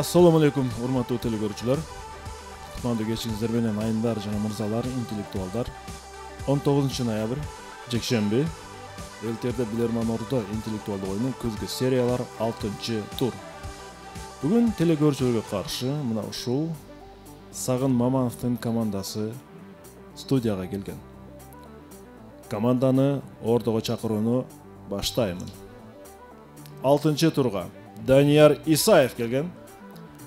Assalamu alaikum, урматтуу телекөрүүчүлөр. Кутмандуу кечиңиздер менен айымдар жана мырзалар, интеллектуалдар. 19 ноябрь, жекшемби. Элтерде Билерман Ордо интеллектуалдык оюнун күзгү сериялар 6-тур. Бүгүн телекөрүүчүлөргө каршы мына ушул Сагын Мамановдун командасы студияга келген. Команданы Ордого чакырууну баштаймын. 6-турга Данияр Исаев келген.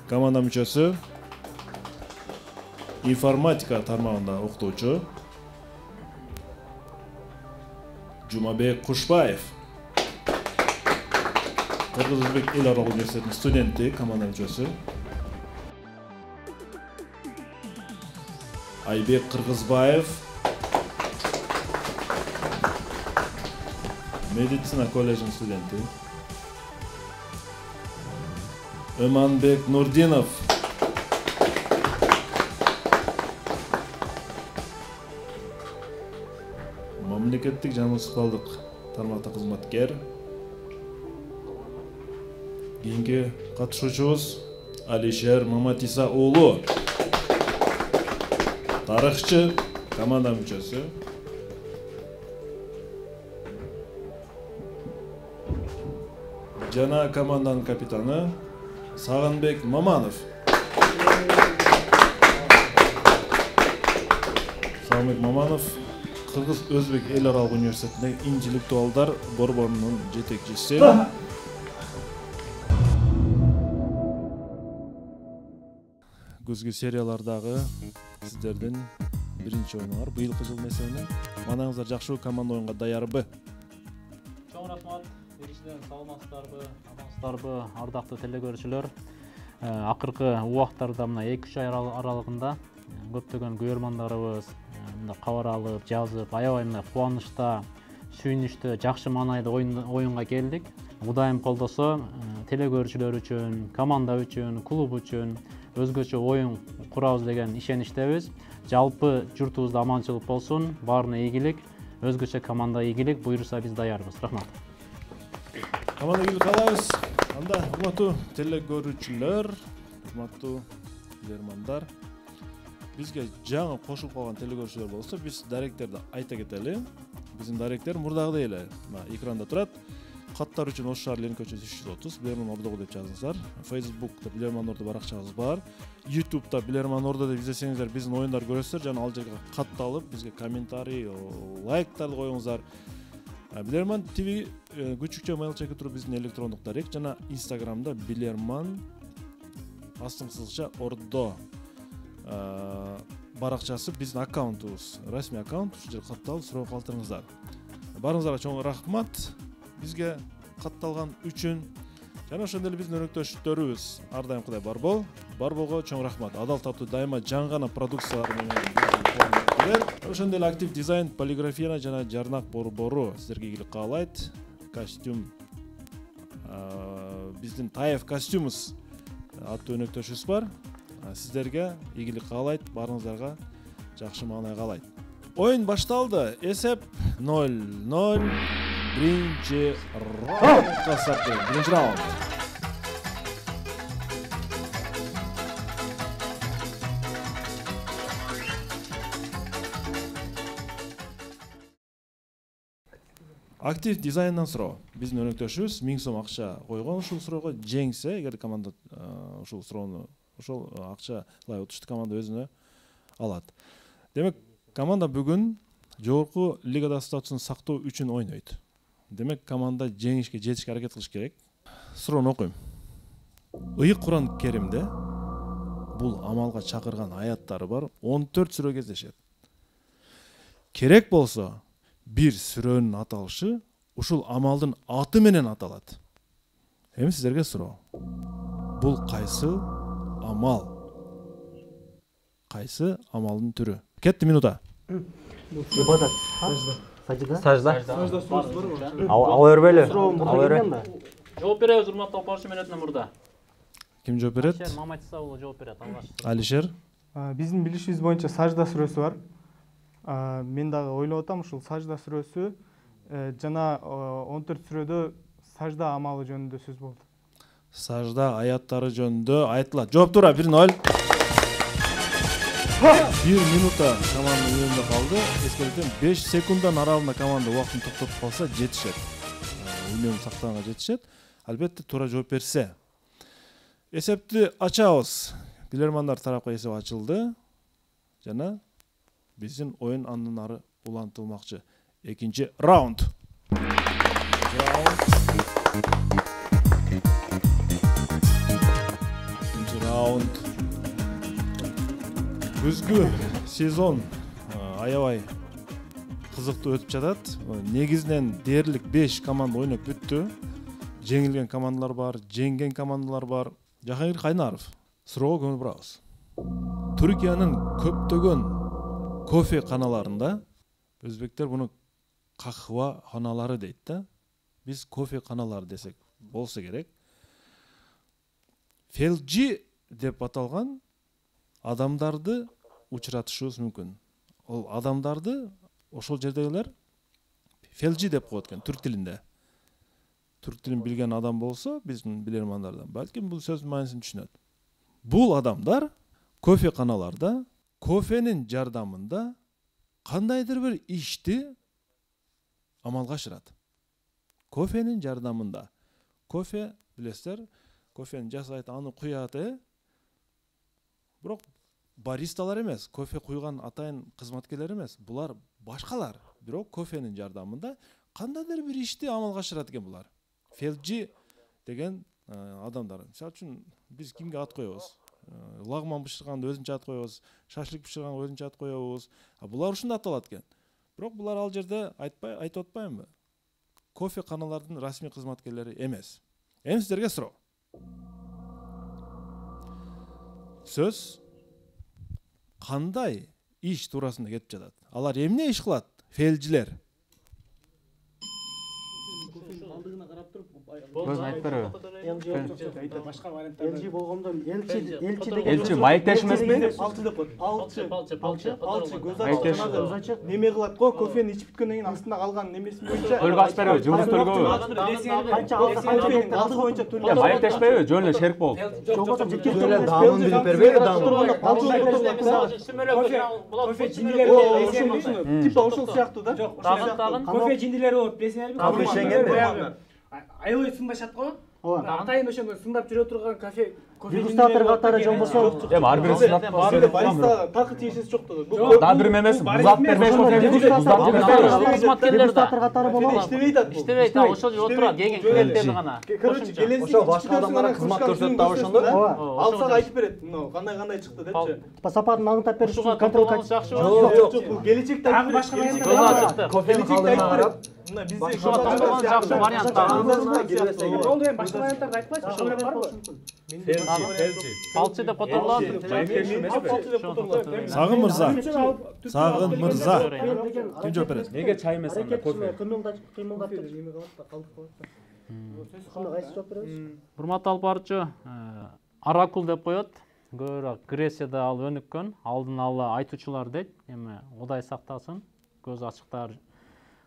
Команда мүчөсү, информатика тармагында окутуучу Жумабек Кушбаев. Кыргыз-Өзбек эл аралык университетинин студенти, команда мүчөсү Айбек Кыргызбаев. Медицина колледжинин студенти Өманбек Нурдинов. Мамлекеттик жана муниципалдык тармакта кызматкер. Кийинки катышуучубуз Алишер Маматиса уулу. Тарыхчы, команда мүчөсү. Жана команданын капитаны Сагынбек Маманов. Сагынбек Маманов Кыргыз-Өзбек эл аралык университетиндеги интеллектуалдар борборунун жетекчиси. Күзгү сериялардагы сиздердин биринчи оюнуңар быйылкы жылдын эсебинен. Манаңыздар жакшы, команда оюнга даярбы? Чоң рахмат. Биринчиден саламатсыздарбы, амансыздарбы, ардактуу телекөрүүчүлөр. Акыркы убактарда мына 2-3 ай аралыгында көптөгөн көрөрмандарыбыз мына кабар алып, жазып, аябай мына кубанычта, сүйүнүчтө, жакшы маанайда оюнга келдик. Кудайым колдосо, телекөрүүчүлөр үчүн, команда үчүн, клуб үчүн өзгөчө оюн курабыз деген ишеничтебиз. Жалпы журтубузда аманчылык болсун, баарына ийгилик, өзгөчө команда ийгилик, буйруса биз даярбыз. Рахмат. Команда ийгилик каалайбыз. Анда урматтуу телекөрүүчүлөр, урматтуу билермандар, бизге жаңы кошулуп калган телекөрүүчүлөр болсо, биз даректерди айта кетели. Биздин даректер мурдагыдай эле экранда турат. Каттар үчүн Ош шаар Ленин көчөсү 330 Билерман Ордого деп жазыңыздар. Facebook'та Билерман Ордо баракчабыз бар. YouTube'та Билерман Ордо деп издесеңиздер биздин оюндар көрөсүздөр. Жана ал жерге катталып, бизге комментарий, лайктарды коюңуздар. Билерман ТВ күчүкчө mail чеки туруп биздин электрондук дарек жана Instagram'да Билерман астыңсызча Ордо баракчасы биздин аккаунтубуз, расмий аккаунт, ушул жерге катталып суроо калтырыңыздар. Барыңыздарга чоң рахмат. Бизге катталган үчүн жана ошондой эле биздин өнөктөштөрүбүз ар дайым Кудай Барболго чоң рахмат. Адал таптуу дайыма жаңгана продукциялар менен ошондой эле актив дизайн, полиграфия жана жарнак борбору сиздерге ийгилик каалайт. Костюм биздин Таев костюмус аттуу өнөктөшүбүз бар. Сиздерге ийгилик каалайт, баарыңыздарга жакшы маанай каалайт. Оюн башталды. Эсеп 0-0. Birinci round. Актив дизайндан суроо. Биздин өнөктөшүбүз 1000 сом акча койгон. Ушул суроого жеңсе, эгер команда ушул суроону, ушул акчалай утушту команда өзүнө алат. Демек, команда бүгүн жогорку лигада статусун сактоо үчүн ойнойт. Демек, команда жеңишке жетишке аракет кылыш керек. Суроону окуйм. Ыйык Куран Керимде бул амалга чакырган аяттары бар 14 сүрө кездешет. Керек болсо, бир сүрөнүн аталышы ушул амалдын аты менен аталат. Эми сиздерге суроо. Бул кайсы амал? Кайсы амалдын түрү? Кетти минута. Ибадат. Сажда. Ал өрбөлү. Ал өрбөлү. Жооп беребиз, урматтуу окуучу менен мурда. Ким жооп берет? Алишер Маматиса уулу жооп берет алгач. Алишер. Биздин билишибиз боюнча Сажда сүрөсү бар. Мен дагы ойлоп атам, ушул Сажда сүрөсү жана 14 сүрөдө сажда амалы жөнүндө сөз болду. Сажда аяттары жөнүндө айтылат. Жооп туура 1-0. 1 минута команданын önүндө калды. Эскертем 5 секунддан аралыгында команда убактын токтотуп калса жетишет. Үнөм сактаганга жетишет. Албетте туура жооп берсе. Эсепти ачабыз. Билермандар тарапка эсеп ачылды. Жана биздин оюн андан ары улантылмакчы. Экинчи раунд. Экинчи раунд. Күзгү сезон аябай кызыктуу өтүп жатат. Негизинен дээрлик 5 команда ойноп бүттү. Жеңилген командалар бар, жеңген командалар бар. Жахангир Кайнаров, суроого көңүл бурабыз. Түркиянын көптөгөн кофе каналарында өзбектер буну кахва ханалары дейт да. Биз кофе каналары десек болсо керек. Фелджи деп аталган адамдарды учуратышыбыз мүмкүн. Ол адамдарды ошол жердегилер фелджи деп коет экен түрк тилинде. Түрк тилин билген адам болсо, биздин билермандардан балким бул сөздүн маанисин түшүнөт. Бул адамдар кофе каналарда кофенин жардамында кандайдыр бир ишти амалга ашырат. Кофенин жардамында. Кофе билесиздер, кофени жасайт, аны куят, Бирок баристалар эмес, кофе куйган атайын кызматкерлер эмес, булар башкалар. Бирок кофенин жардамында кандайдыр бир ишти амалга ашырат экен булар. Фелджи деген адамдар. Мисалы үчүн биз кимге ат коебуз? Лагман бышырганды өзүнчө ат коебуз, шашлык бышырганга өзүнчө ат коебуз. Булар ушундай аталат экен. Бирок булар ал жерде айтып атпаймынбы? Кофе каналардын расмий кызматкерлери эмес. Эми сиздерге суроо. Сөз кандай иш туурасында кетип жатат? Алар эмне иш кылат? Фелжилер. Көз айтып береби? Башка варианттар. Элчи болгондо Элчи маектеш эмеспи? Алчы деп коет. Алчы көз ачып неме кылат го, кофени ичип бүткөндөн кийин астында калган немеси боюнча. Төлгө ачып береби? Жылдыз төлгөбү? Канча алды боюнча төлгө. Маектешпейби? Жөн эле шерик болуп. Жок болсо жеткиз дамын билип бербейби? Кофе жиндилери типа ошол сыяктуу да. Кофе жиндилери болуп билесиңерби? Кофе шенген. Аябай сынбашат го. Атайын ошондо сындап жүрө турган кофе Дегустатор катары жон болсо, Эми ар бири сынап бариста такы тиешеси жок да. Да бир эмес, музат бербей кофени Дегустатор катары болот. Иштебейт атпы. Иштебейт, ошол жерде отурат, келген клиенттерди гана. Короче, келесиң ошо башка адамдарга кызмат көрсөтүп да ошондо. Алсак айтып берет. Кандай чыкты депчи. Типа сапатын аңдап бериш Ушуга контрол контрол жакшы. Жок, бул келечекте Дагы башка варианттар Көз ачыкты. кофени калдырына карап, мына бизде Ушуга контрол жакшы вариант бар. болду эми башка варианттарды айтпачы, ошол барбы? Балчы деп которулат. Сагын мырза. Сагын мырза. Ким жооп берет? Неге чай эмес анда кофе? кыймылдап неме кылат да, калдып коет да. Ошондо кайсы жооп беребиз? Урматтуу алып баруучу, оракул деп коет. Көбүрөөк Грецияда ал өнүккөн, алдын ала айтуучулар дейт. Эми Кудай сактасын, көз ачыктар.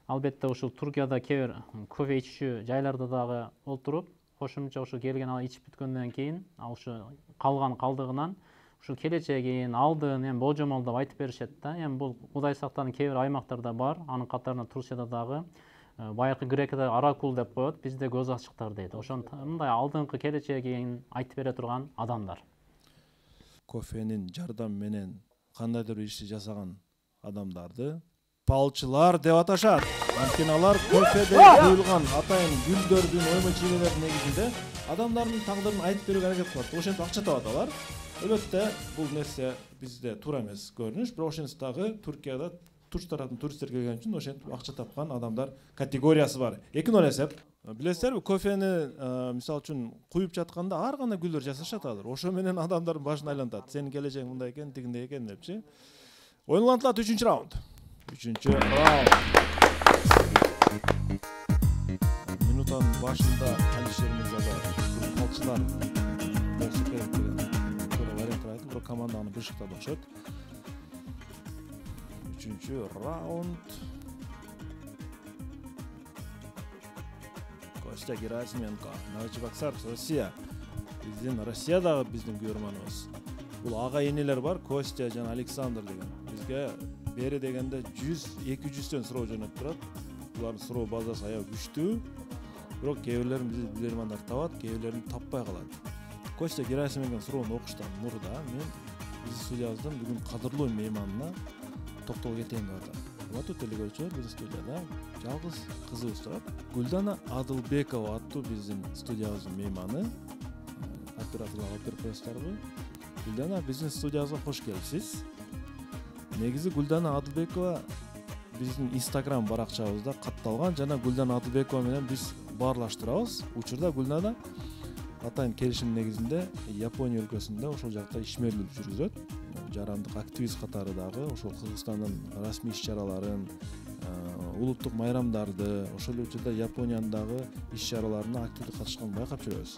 Албетте ушул Туркияда кээ бир кофе ичүүчү жайларда дагы олтуруп, кошумча ушул келген ал ичип бүткөндөн кийин, ал ушу калган калдыгынан ушул келечегин, алдын эми божомолдоп айтып беришет да. Эми бул Кудай сактанын кээ бир аймактарда бар, анын катарында Туркияда дагы байыркы Грекияда оракул деп коет, бизде көз ачыктар дейт. Ошондой алдыңкы келечегин айтып бере турган адамдар. Кофенин жардам менен кандайдыр бир ишти жасаган адамдарды балчылар деп аташат. Анткени алар кофеде куюлган атайын гүлдөрдүн, ойма чиймелердин негизинде адамдардын тагдырын айтып берүүгө аракет кылат. Ошентип акча табат алар. Албетте бул нерсе бизде туура эмес көрүнүш, бирок ошентип дагы Туркияда туш тараптын туристтер келген үчүн ошентип акча тапкан адамдар категориясы бар. 2-0 эсеп. Билесиздерби, кофени мисалы үчүн куюп жатканда ар кандай гүлдөр жасашат азыр. Ошо менен адамдардын башын айлантат. Сенин келечегиң мындай экен, тигиндей экен депчи. Оюнлантылат 3-чү раунд. 3-чү раунд. Минутанын башында Алишер мырза да балчылар болсо керек деген туура варианттар айтып, бирок команда аны бышыктады окшойт. 3-чү раунд. Костя Герасименко, Новочебоксарск, Россия. биздин Россиядагы биздин көрөрманыбыз. Бул ага энелер бар, Костя жана Александр деген. Бизге бери дегенде 100-200төн суроо жөнөтүп турат. Булардын суроо базасы аябай күчтүү. Бирок кээ бирлерин биздин билермандар табат, кээ бирлерин таппай калат. Костя Герасимовдун суроону окуштан мурда мен биздин студиябыздын бүгүн кадырлуу мейманына токтолуп кетейин деп атам. Урматтуу телекөрүүчүлөр, биздин студияда жалгыз кызыбыз турат. Гүлдана Адылбекова аттуу биздин студиябыздын мейманы. Операторлорго алып берип коесуздарбы? Гүлдана, биздин студиябызга кош келипсиз. Негизи Гүлдана Адылбекова биздин Instagram баракчабызда катталган жана Гүлдана Адылбекова менен биз баарлаштырабыз. Учурда Гүлдана атайын келишим негизинде Япония өлкөсүндө ошол жакта ишмерлик жүргүзөт. Жарандык активист катары дагы ошол Кыргызстандын расмий иш-чараларын, улуттук майрамдарды, ошол эле учурда Япониянын дагы иш-чараларына активдүү катышканын байкап жүрөбүз.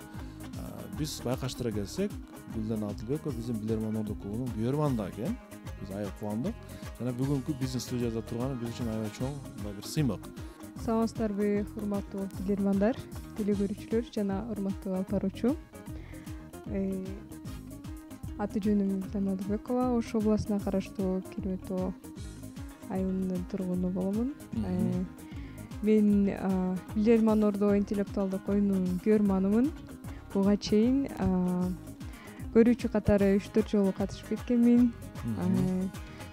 Биз байкаштыра келсек, Гүлдана Адылбекова биздин Билерман Ордо клубунун күйөрманы экен. Биз аябай кубандык. Жана бүгүнкү биздин студияда турганы биз үчүн аябай чоң бир сыймык. Саламатсыздарбы, урматтуу билермандар, телекөрүүчүлөр жана урматтуу алып баруучу. Аты жөнүм Гүлдана Адылбекова, Ош областына караштуу Керметоо айылынын тургуну боломун. Мен Билерман Ордо интеллектуалдык оюнунун күйөрманымын. Буга чейин көрүүчү катары 3-4 жолу катышып кеткенмин.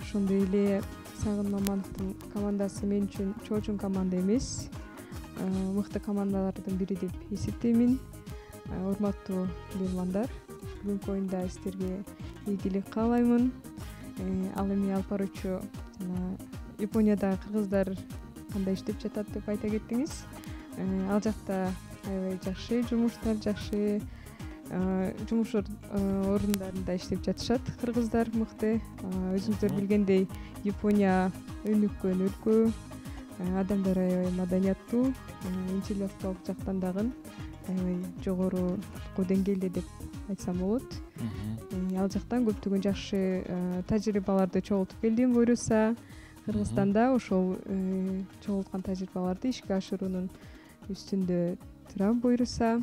Ошондой эле Сагын Мамановдун командасы мен үчүн чоочун команда эмес, мыкты командалардын бири деп эсептеймин. Урматтуу билермандар, бүгүнкү оюнда сиздерге ийгилик каалаймын. Ал эми алып баруучу жана Япониядагы кыргыздар кандай иштеп жатат деп айта кеттиңиз. Ал жакта аябай жакшы жумуштар, жакшы жумуш орундарында иштеп жатышат кыргыздар мыкты. Өзүңүздөр билгендей, Япония өнүккөн өлкө, адамдар аябай маданияттуу, интеллектуалдык жактан дагы аябай жогорку деңгээлде деп айтсам болот. Ал жактан көптөгөн жакшы тажрыйбаларды чогултуп келдим буюрса. Кыргызстанда ошол чогулткан тажрыйбаларды ишке ашыруунун үстүндө турам буюрса.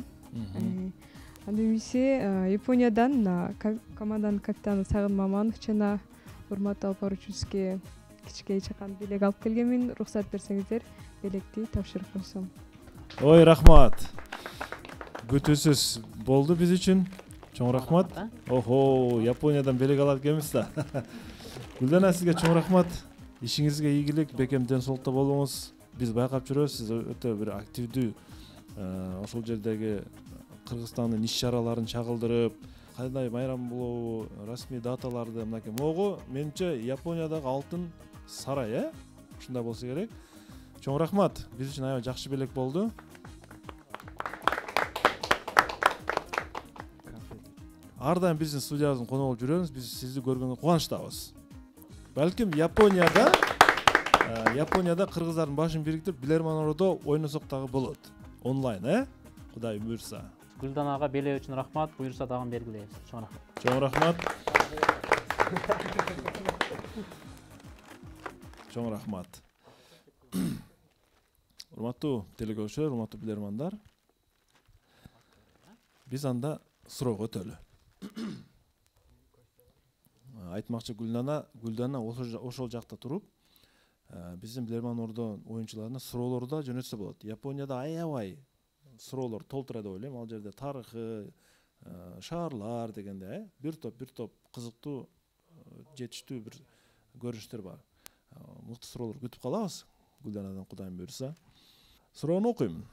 Анда эмесе Япониядан команданын капитаны Сагын Маманов жана урматтуу алып баруучубузга кичке чакан белек алып келгенмин. Уруксат берсеңиздер, белекти тапшырып койсом. Ой, рахмат. Күтүүсүз болду биз үчүн. Чоң рахмат. Охо, Япониядан белек алат экенбиз да. Гүлдана, сизге чоң рахмат. Ишиңизге ийгилик, бекем ден соолукта болуңуз. Биз байкап жүрөбүз, сиз өтө бир активдүү ошол жердеги Кыргызстандын иш-чараларын чагылдырып, кандай майрам болобу, расмий даталарды мынакей могу, менимче Япониядагы алтын сарай, ушундай болсо керек. Чоң рахмат. Биз үчүн аябай жакшы белек болду. Ар дайым биздин студиябыздын коногу болуп жүрөбүз. Биз сизди көргөнгө кубанычтабыз. Балким Японияда кыргыздардын башын бириктирип Билерман Ордо ойносок дагы болот. Онлайн, Кудай буйрса. Гүлданага белек үчүн рахмат, буйрса дагы бергилейбиз. Чоң рахмат. Чоң рахмат. Чоң рахмат. Урматтуу телекөрүүчүлөр, урматтуу билермандар. Биз анда суроого өтөлү. Айтмакчы Гүлдана ошол жакта туруп, биздин Билерман Ордо оюнчуларына суроолорду да жөнөтсө болот. Японияда аябай суроолор толтура деп ойлойм. Ал жерде тарыхы, шаарлар дегенде, бир топ кызыктуу, жетиштүү бир көрүнүштөр бар. Мыкты суроолор күтүп калабыз. Гүлданадан Кудайым буйрса. Суроону окуйм.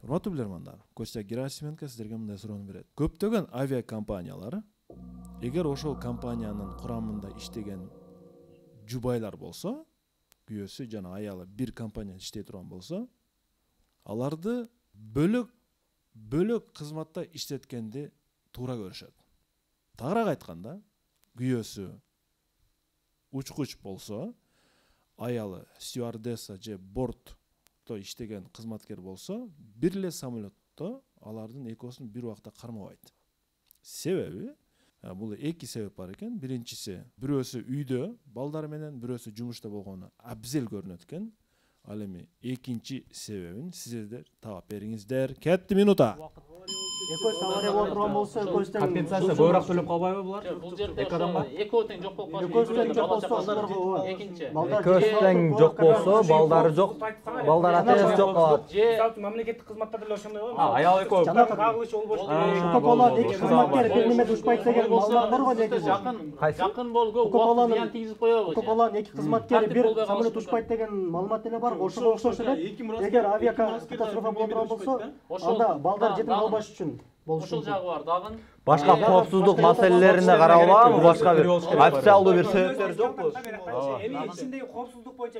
Урматтуу билермандар, Костя Герасименко сиздерге мындай суроону берет. Көптөгөн авиакомпаниялар, эгер ошол компаниянын курамында иштеген жубайлар болсо, күйөөсү жана аялы бир компанияда иштей турган болсо, аларды бөлөк кызматта иштеткенди туура көрүшөт. Тагыраак айтканда, күйөөсү учкуч болсо, аялы стюардесса же бортто иштеген кызматкер болсо, бир эле самолетто алардын экөөсүн бир убакта кармабайт. Себеби бул эки себеп бар экен. Биринчиси, бирөөсү үйдө балдар менен, бирөөсү жумушта болгону абзел көрүнөт экен. Ал эми экинчи себебин сиздер таап бериңиздер. Кетти минута. экөөсү авария болуп турган болсо экөөсү компенсация көбүрөөк төлөп калбайбы булар? Бул жерде Эки адамга? экөө тең жок болуп калса, экөөсү тең жок болсо ошолорго экинчи. Экөөсү тең жок болсо, балдары жок, балдар атасы жок калат. Мисалы мамлекеттик кызматтарда эле ошондой го. Аял экөө Кагылыш болбош. Кока-кола эки кызматкер бир неме душпайт деген маалымат бар го негизи. Жакын болгон зыян тийгизип коёбу. Кока-коланын эки кызматкери бир самолет учпайт деген маалымат эле бар. Ошого окшош эле. Эгер авиакатастрофа боло турган болсо, анда балдар жетим калбаш үчүн болушу Ошол жагы бар дагы. Башка коопсуздук маселелерине каралбаганбы? Башка бир официалдуу бир себептер жокпу? Эми ичиндеги коопсуздук боюнча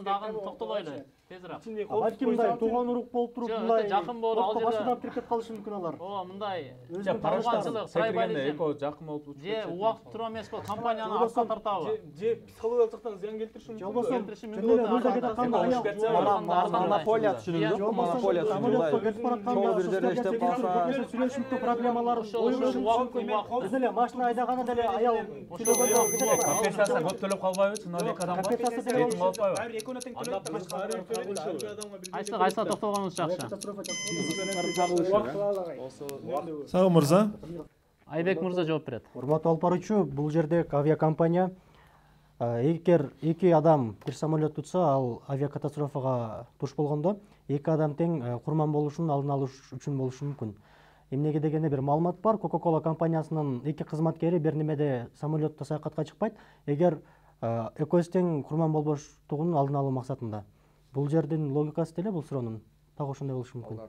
Дагы токтолойлу. Тезирээк. балким мындай тууган урук болуп туруп мындай жакын болуп ал жерде башынан кирип кетип калышы мүмкүн алар. Ооба, мындай. парашютчылык секиргенде экөө жакын болуп учуп. Же убакыт тура эмеспи, компанияны артка тартабы? Же психологиялык жактан зыян келтириши мүмкүн. Болбосо мөлдө кетатканда аял Монополия түшүнүлүп жокпу? Монополия самолетко түшүнүлүп. кетип баратканда Чогуу бир жерде иштеп калса, сүйлөшүп проблемалар Ошол биз эле машина айдаганда деле аял сүйлөгөндө Компенсация көп төлөп калбайбы? Чынында эки адамга компенсация жетим калбайбы? Баары экөөнө тең төлөйт. Кайсы токтолгонубуз жакшы? Сау мырза. Айбек мырза жооп берет. урматтуу алып баруучу, бул жерде авиакомпания эгер эки адам бир самолет утса, ал авиакатастрофага туш болгондо эки адам тең курман болушунун алдын алыш үчүн болушу мүмкүн. Эмнеге дегенде бир маалымат бар, Coca-Cola компаниясынын эки кызматкери бир немеде самолетто саякатка чыкпайт, эгер экөөсү тең курман болбоштугунун алдын алуу максатында. Бул жердин логикасы деле бул суроонун так ошондой болушу мүмкүн.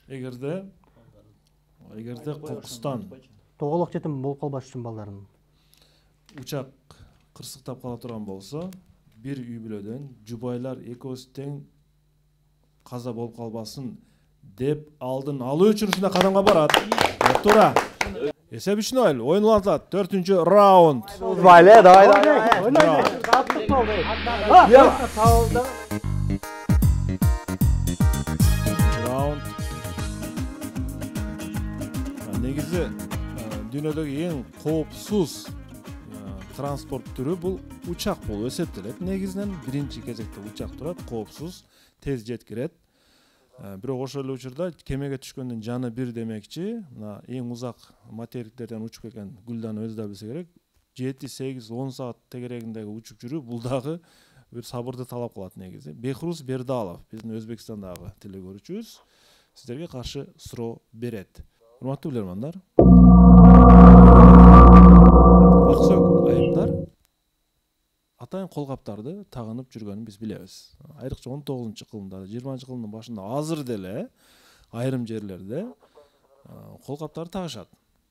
Эгерде кокустан Тоголок жетим болуп калбаш үчүн балдардын. учак кырсыктап кала турган болсо, бир үй бүлөдөн жубайлар экөөсү тең каза болуп калбасын деп алдын алуу үчүн ушундай кадамга барат. Туура. Эсеп үчүн оюн улантылат. 4-чү раунд. Байле, давай. Раунд. Негизи дүйнөдөгү эң коопсуз транспорт түрү бул учак болуп эсептелет. Негизинен биринчи кезекте учак турат, коопсуз, тез жеткирет. Бирок ошол эле учурда кемеге түшкөндүн жаны бир демекчи, мына эң узак материктерден учуп келген Гүлдан өзү да билсе керек, 7, 8, 10 саат тегерегиндеги учуп жүрүү бул дагы бир сабырды талап кылат негизи. Бехрус Бердалов, биздин Өзбекстандагы телекөрүүчүбүз, сиздерге каршы суроо берет. Урматтуу билермандар, аксөк айымдар атайын колгаптарды тагынып жүргөнүн биз билебиз. Айрыкча 19-кылымда, 20-кылымдын башында азыр деле айрым жерлерде колгаптарды тагышат.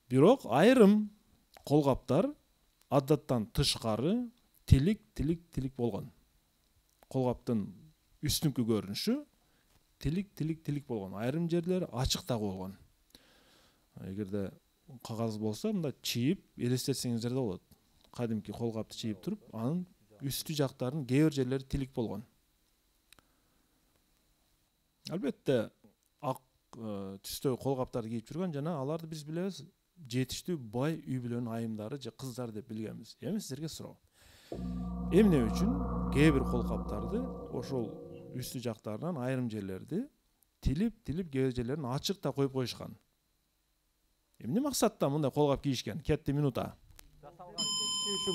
Бирок айрым колгаптар адаттан тышкары тилик болгон. Колгаптын үстүнкү көрүнүшү тилик болгон. Айрым жерлери ачык дагы болгон. Эгерде кагаз болсо, мында чийип элестетсеңиздер да болот. Кадимки колгапты чийип туруп, анын үстү жактарынын кээ бир жерлери тилик болгон. Албетте ак түстөгү колгаптарды кийип жүргөн жана аларды биз билебиз жетиштүү бай үй бүлөнүн айымдары же кыздар деп билгенбиз. Эми сиздерге суроо. Эмне үчүн кээ бир колгаптарды ошол үстү жактарынан айрым жерлерди тилип кээ бир жерлерин ачык да коюп коюшкан? Эмне максатта мындай колгап кийишкен? Кетти минута.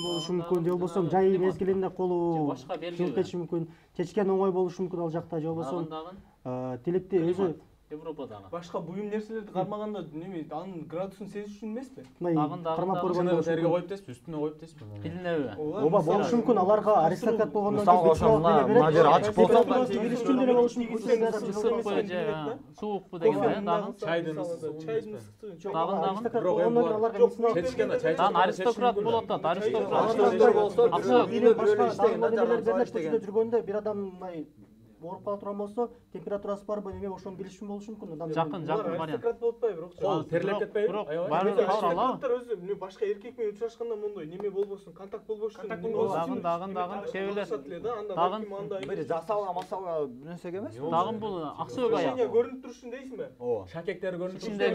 Болушу мүмкүн, же болбосо жай мезгилинде колу жылып кетиши мүмкүн, чечкен оңой болушу мүмкүн ал жакта, же болбосо тиликти өзү Европадагы. Башка буюм нерселерди кармаганда неме анын градусун сезиш үчүн эмеспи? кармап көргөн жерге коюп десип, үстүнө коюп десип. Билинеби? Ооба, болушу мүмкүн, аларга аристократ болгондон Мисалга ошо мына жер ачык болсо, тийгизишчү деле болушу мүмкүн. Суукпу дегенде дагы. Чайдын ысыгы. Дагы аристократ болот да, аристократ. Жүргөндө бир адам мындай ооруп кала турган болсо, температурасы барбы, неме ошону билиш үчүн болушу мүмкүн. Жакын вариант. Аристократ болуп атпайбы, бирок. Ал терлеп кетпейби? Аристократтар өзү башка эркек менен учурашканда мондой неме болбосун, контакт болбошу үчүн. Дагы кебелер. бир жасалга масалга бир нерсеге эмес. Дагы бул аксөк аяк. Көрүнүп туруш үчүн дейсиңби? Ооба. Шакектери көрүнүп Ичиндеги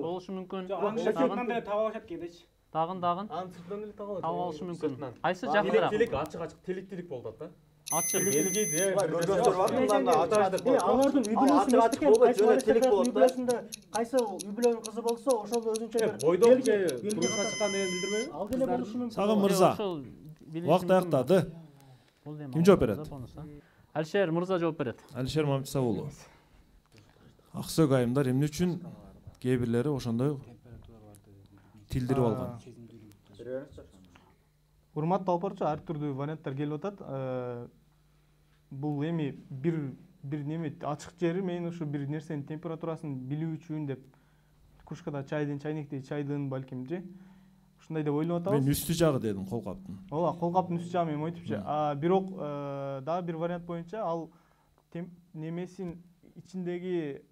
болушу мүмкүн. Сыртынан деле таап алышат кээдечи. Дагы Анын сыртынан деле таап алат. алышы мүмкүн. Кайсы жакыныраак? Тилик ачык тилик болуп атат да. Ачык. Көргөндөр бар мындан аташтык болот. Алардын үй бүлөсү атык болбойт, жөн эле тилик болот да. Кайсы үй бүлөнүн кызы болсо, ошол өзүнчө бир бойдок турмушка чыккан деген билдирбейби? ал деле болушу мүмкүн. Сагын мырза, убакыт аяктады. Ким жооп берет? Алишер мырза жооп берет. Алишер Мамытса уулу. Аксөк айымдар эмне үчүн кээ бирлери ошондой тилдирип алган? Урматтуу алпарчы, ар түрдүү варианттар келип атат. Бул эми бир неме ачык жери мен ушу бир нерсенин температурасын билүү үчүн деп кружкада чайнекте чайдын балким же ушундай деп ойлоп атабыз. Мен үстү жагы дедим колкаптын. Ооба, колкаптын үстү жагы мен мойтупчу. Бирок дагы бир вариант боюнча ал немесин ичиндеги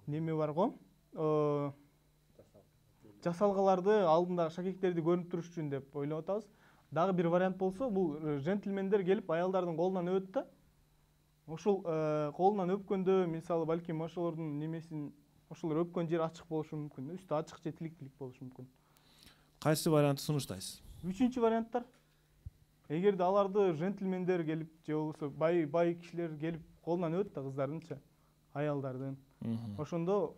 неме бар го. Жасалгаларды алдында шакектерди көрүнүп туруш үчүн деп ойлоп атабыз. Дагы бир вариант болсо, бул жентльмендер келип аялдардын колунан өбөт да. Ошол колунан өпкөндө, мисалы балким ошолордун немесин, ошолор өпкөн жери ачык болушу мүмкүн. Үстү ачык же тилик болушу мүмкүн. Кайсы вариантты сунуштайсыз? Үчүнчү варианттар. Эгерде аларды жентльмендер келип же болбосо бай кишилер келип колунан өбөт да кыздардынча, аялдардын. Ошондо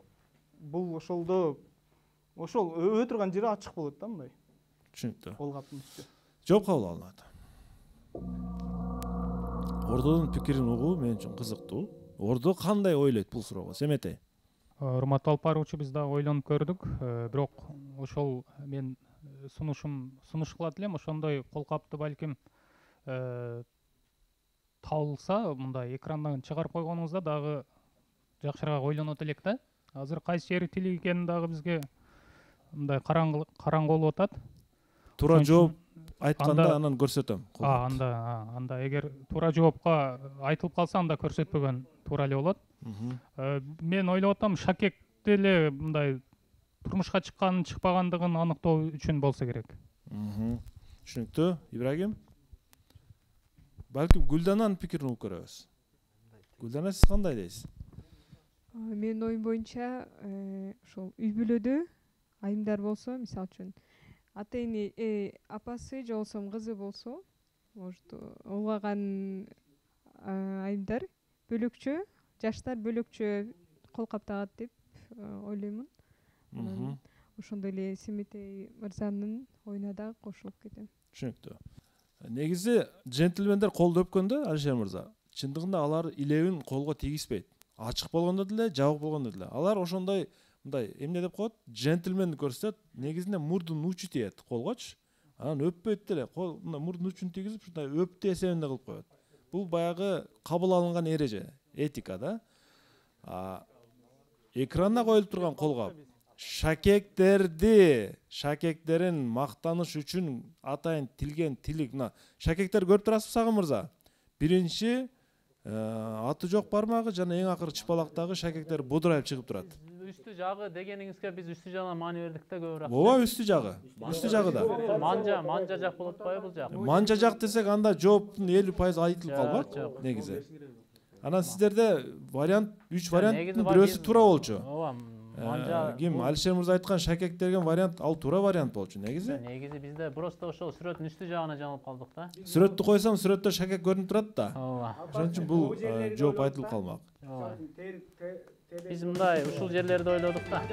бул ошол өбө турган жери ачык болот да, мындай. Түшүнүктүү. Колгаптын үстү. Жооп кабыл алынат. Ордонун пикирин угуу мен үчүн кызыктуу. Ордо кандай ойлойт бул суроого? Семетей. Урматтуу алып баруучу, биз дагы ойлонуп көрдүк. Бирок ошол мен сунуш кылат элем, ошондой колкапты балким табылса, мындай экрандан чыгарып койгонуңузда дагы жакшыраак ойлонот элек да. Азыр кайсы жери тилик экени дагы бизге мындай караңгы болуп атат. Туура жооп айтканда анан көрсөтөм. Анда эгер туура жоопко айтылып калса, анда көрсөтпөгөн туура эле болот. Мен ойлоп атам, шакек деле мындай турмушка чыккан, чыкпагандыгын аныктоо үчүн болсо керек. Түшүнүктүү. Ибрагим? Балким Гүлдананын пикирин угуп көрөбүз. Гүлдана, сиз кандай дейсиз? Менин оюм боюнча, ошол үй бүлөдө айымдар болсо, мисалы үчүн ата-эне апасы же болбосо кызы болсо, может улгаган айымдар бөлөкчө, жаштар бөлөкчө колкап тагат деп ойлоймун. Ошондой эле Семетей мырзанын оюна дагы кошулуп кетем. Түшүнүктүү. Негизи жентльмендер колду өпкөндө, Алишер мырза, чындыгында алар илебин колго тийгизбейт. Ачык болгондо деле, жабык болгондо деле. Алар ошондой мындай эмне деп коет? Жентльменди көрсөтөт. Негизинде мурдун учу тиет колгочу. Анан өппөйт деле. Кол мурдун учун тийгизип, ушундай өптү эсебинде кылып коет. Бул баягы кабыл алынган эреже, этика да. Экранга коюлуп турган колгап шакектерин мактаныш үчүн атайын тилген тилик. Шакектер көрүп турасызбы, Сагын мырза? Биринчи аты жок бармагы жана эң акыркы чыпалактагы шакектер будурайып чыгып турат. Үстү жагы дегениңизге биз үстү жагына маани бердик да көбүрөөк. Ооба, үстү жагы. Үстү жагы да. Манжа жак болот атпайбы бул жак? Манжа жак десек, анда жооптун 50% айтылып калмак негизи. Анан сиздерде вариант 3 варианттын бирөөсү туура болчу. Ооба. Ким Алишер мырза айткан шакек деген вариант, ал туура вариант болчу негизи. Негизи бизде просто ошол сүрөттүн үстү жагына жаңылып калдык да. Сүрөттү койсам, сүрөттө шакек көрүнүп турат да. Ооба. Ошон үчүн бул жооп айтылып калмак. Биз мындай ушул жерлерди ойлодук да.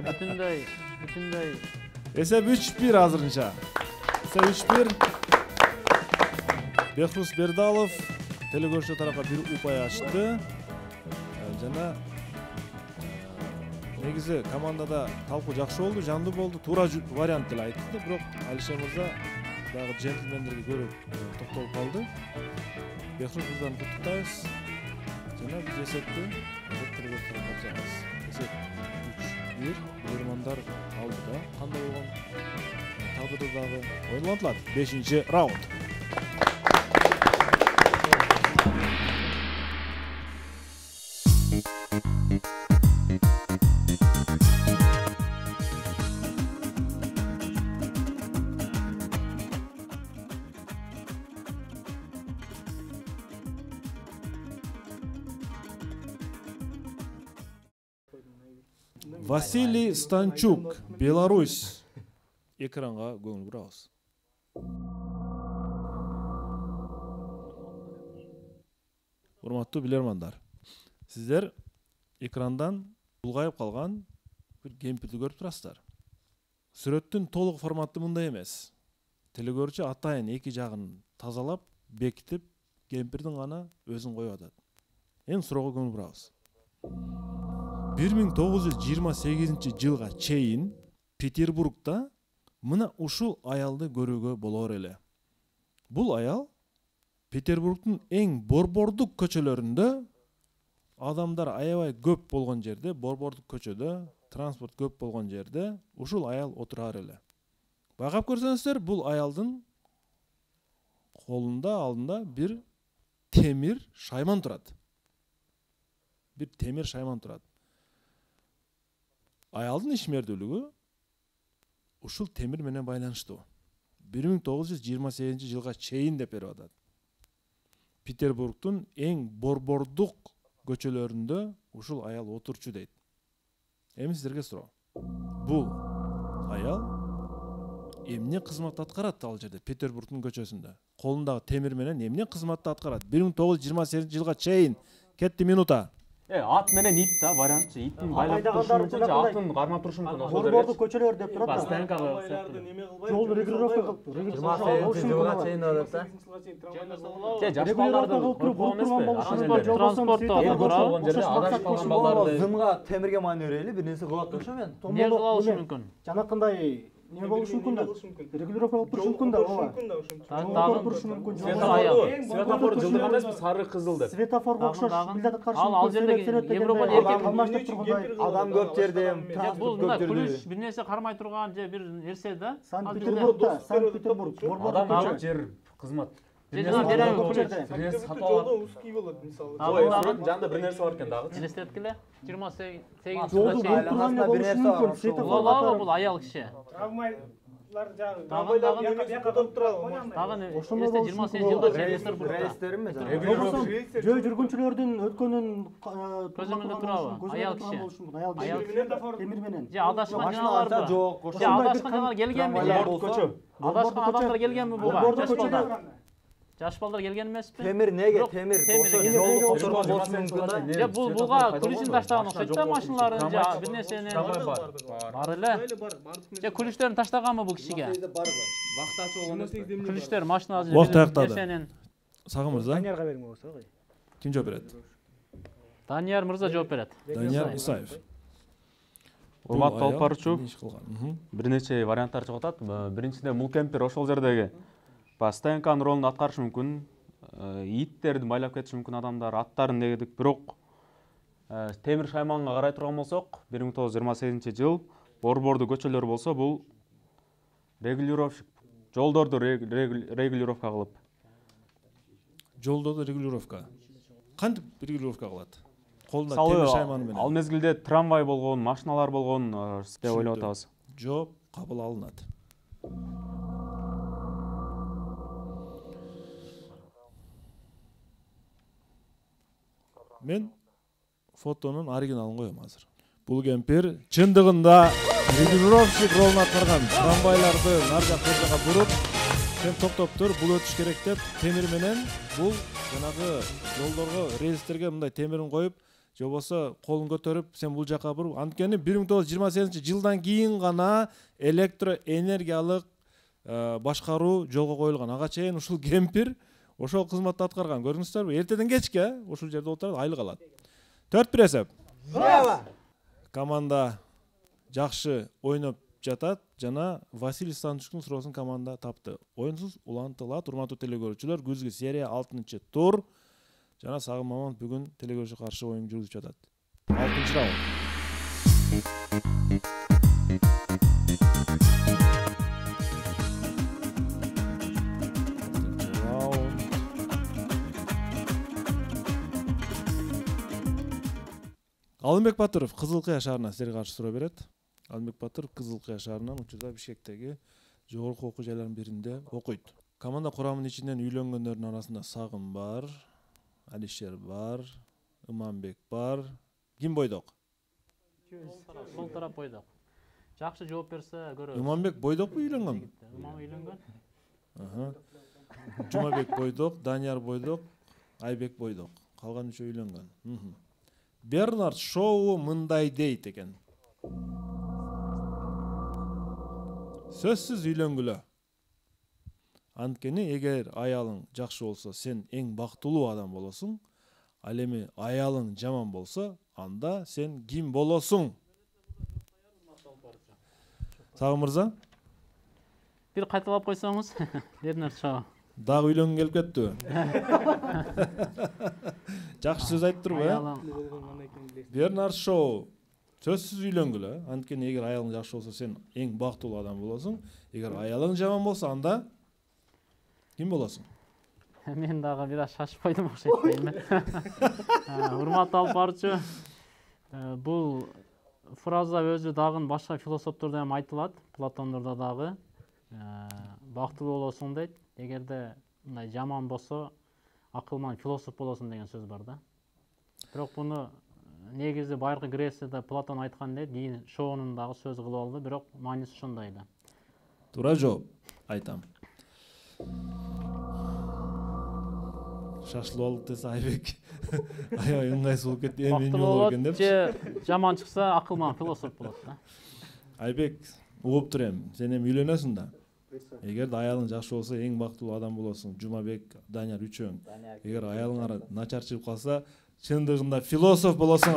Бүтүндөй. Эсеп 3-1 азырынча. Эсеп 3-1. Бехрус Бердалов телекөрүүчү тарапка бир упай ачты. Жана негизи командада талкуу жакшы болду, жандуу болду, туура вариант деле айтты, бирок Алишер мырза дагы жентльмендерге көрүп токтолуп калды. Бехрус мырзаны куттуктайбыз. Жана биз эсепти капчабыз. Эсеп 3-1. Көрөрмандар алдыда. Кандай болгон тагдырда дагы ойлонтулат. 5-раунд. Василий Станчук, Беларусь. Экранга көңүл бурабыз. Урматтуу билермандар, сиздер экрандан булгайып калган бир кемпирди көрүп турасыздар. Сүрөттүн толук форматы мындай эмес. Телекөрүүчү атайын эки жагын тазалап, бекитип, кемпирдин гана өзүн коюп атат. Эң суроого көңүл бурабыз. 1928 жылга чейин Петербургда мына ушул аялды көрүүгө болор эле. Бул аял Петербургдун эң борбордук көчөлөрүндө, адамдар аябай көп болгон жерде, борбордук көчөдө, транспорт көп болгон жерде ушул аял отурар эле. Байкап көрсөңүздөр, бул аялдын колунда алдында бир темир шайман турат. Бир темир шайман турат. Аялдын ишмердүүлүгү ушул темир менен байланыштуу. 1928 жылга чейин деп берип атат. Петербургдун эң борбордук көчөлөрүндө ушул аял отурчу дейт. Эми сиздерге суроо. Бул аял эмне кызмат аткарат ал жерде, Петербургдун көчөсүндө? Колундагы темир менен эмне кызматты аткарат? 1928 жылга чейин кетти минута. Ат менен ит да, вариантчы. Иттин байлап турушу мүмкүн, атын кармап турушу мүмкүн. Борбордук көчөлөр деп турат. Постоянкага жол регулировка кылып тур. 28 жылга чейин алат да. Жаш балдарды транспортто болгон жерде адашып калган балдарды Зымга темирге маневрели бир нерсе кылат болчу мен. Не кылышы мүмкүн? Жанакындай не болушу мүмкүн да. Регулировка кылып турушу мүмкүн да, ооба. Дагы турушу мүмкүн. Светофор жылдырган эмеспи, сары кызыл деп. Светофорго окшош билет аткарышы мүмкүн. Ал жерде Европада эркек алмаштырып тургандай. Адам көп жерде, бул мына күлүш бир нерсе кармай турган же бир нерсе да. Санкт-Петербургда, Санкт-Петербург, борбордук көчө. Жер кызмат. Жанында бир нерсе бар экен дагы. Элестеткиле. 28 Жолду жылга бул тургандай болушу мүмкүн. чейин. Бул аял киши. Тагын эсте 28 жылда Петербургда. Рейстериме? Жөө жүргүнчүлөрдүн өткөнүн көзүмүндө турабы? Аял киши. Аял темир менен. Же адашкан жаналарбы? Жок, Же адашкан жаналар келгенби? Адашкан адамдар келгенби буга? Жаш балдар келген эмеспи? Темир неге? Темир. Жолду отурган болушу мүмкүн да. Же буга күлүшүн таштаган окшойт да, машиналарын же бир нерсени. Бар эле. Же күлүштөрүн таштаганбы бул кишиге? Вакыт ачып болгон эмеспи? Күлүштөр машиналар Вакыт аяктады. нерсенин. Сагын мырза. Даниярга бериңиз болсо кой. Ким жооп берет? Данияр мырза жооп берет. Данияр Исаев. Урматтуу алып баруучу, бир нече варианттар чыгып атат. Биринчиден бул кемпир ошол жердеги постоянканын ролун аткарышы мүмкүн. Иттерди байлап кетиши мүмкүн адамдар, аттарын дегедик. Бирок темир шайманга карай турган болсок, 1928 жыл борбордук көчөлөр болсо, бул регулировщик, жолдорду регулировка кылып. Жолдорду регулировка. Кантип регулировка кылат? Колунда темир шайманы менен. Ал мезгилде трамвай болгон, машиналар болгон деп ойлоп атабыз. Жооп кабыл алынат. Мен фотонун оригиналын коем азыр. Бул кемпир чындыгында регулировщик ролун аткарган. Трамвайларды нар жак бер жакка буруп, сен токтоп тур, бул өтүш керек деп темир менен бул жанагы жолдорго, рельстерге мындай темирин коюп, же болбосо колун көтөрүп, сен бул жака буруп, анткени 1928 жылдан кийин гана электроэнергиялык башкаруу жолго коюлган. Ага чейин ушул кемпир ошол кызматты аткарган. Көрдүңүздөрбү? Эртеден кечке ушул жерде отурат, айлык алат. 4-1 эсеп. Команда жакшы ойноп жатат жана Василий Станчуктун суроосун команда тапты. Оюнсуз улантылат. Урматтуу телекөрүүчүлөр, күзгү серия 6-тур. Жана Сагын Мамонов бүгүн телекөрүүчү каршы оюн жүргүзүп жатат. 6-раунд. Алымбек Батыров Кызыл Кыя шаарынан силерге каршы суроо берет. Алымбек Батыров Кызыл Кыя шаарынан учурда Бишкектеги жогорку окуу жайларынын биринде окуйт. Команда курамынын ичинен үйлөнгөндөрдүн арасында Сагын бар, Алишер бар, Иманбек бар. Ким бойдок? Сол тарап бойдок. Жакшы жооп берсе көрөбүз. Иманбек бойдокпу үйлөнгөнбү? Иман үйлөнгөн. Жумабек бойдок, Данияр бойдок, Айбек бойдок. калган үчөө үйлөнгөн. Бернард Шоу мындай дейт экен. Сөзсүз үйлөнгүлө. Анткени эгер аялың жакшы болсо, сен эң бактылуу адам болосуң. Ал эми аялың жаман болсо, анда сен ким болосуң? Сагын мырза? Бир кайталап койсоңуз. Бернард Шоу. Дагы үйлөнгү келип кеттиби? Жакшы сөз айттырбы, Бернард Шоу сөзсүз үйлөнгүлө. Анткени эгер аялың жакшы болсо, сен эң бактылуу адам болосуң. Эгер аялың жаман болсо, анда ким болосуң? Мен дагы бир аз шашып койдум окшойт дейм. Урматтуу алып баруучу, бул фраза өзү дагы башка философтордо ham айтылат, Платондордо дагы. Бактылуу болосуң дейт. Эгерде мындай жаман болсо, акылман философ болосуң деген сөз бар да. Бирок буну негизи байыркы Грецияда Платон айткан дейт, кийин Шоунун дагы сөзү кылып алды, бирок мааниси ошондой эле. Туура жооп айтам. Шашылып алып десе Айбек аябай ыңгайсыз болуп кетти. Эми эмне болор экен депчи. Же жаман чыкса, акылман философ болот да. Айбек, угуп турем, сен эми үйлөнөсүң да. Эгер аялың жакшы болсо, эң бактылуу адам болосуң. Жумабек, Данияр үчөөң. Эгер аялыңар начар чыгып калса, чындыгында философ болосуң.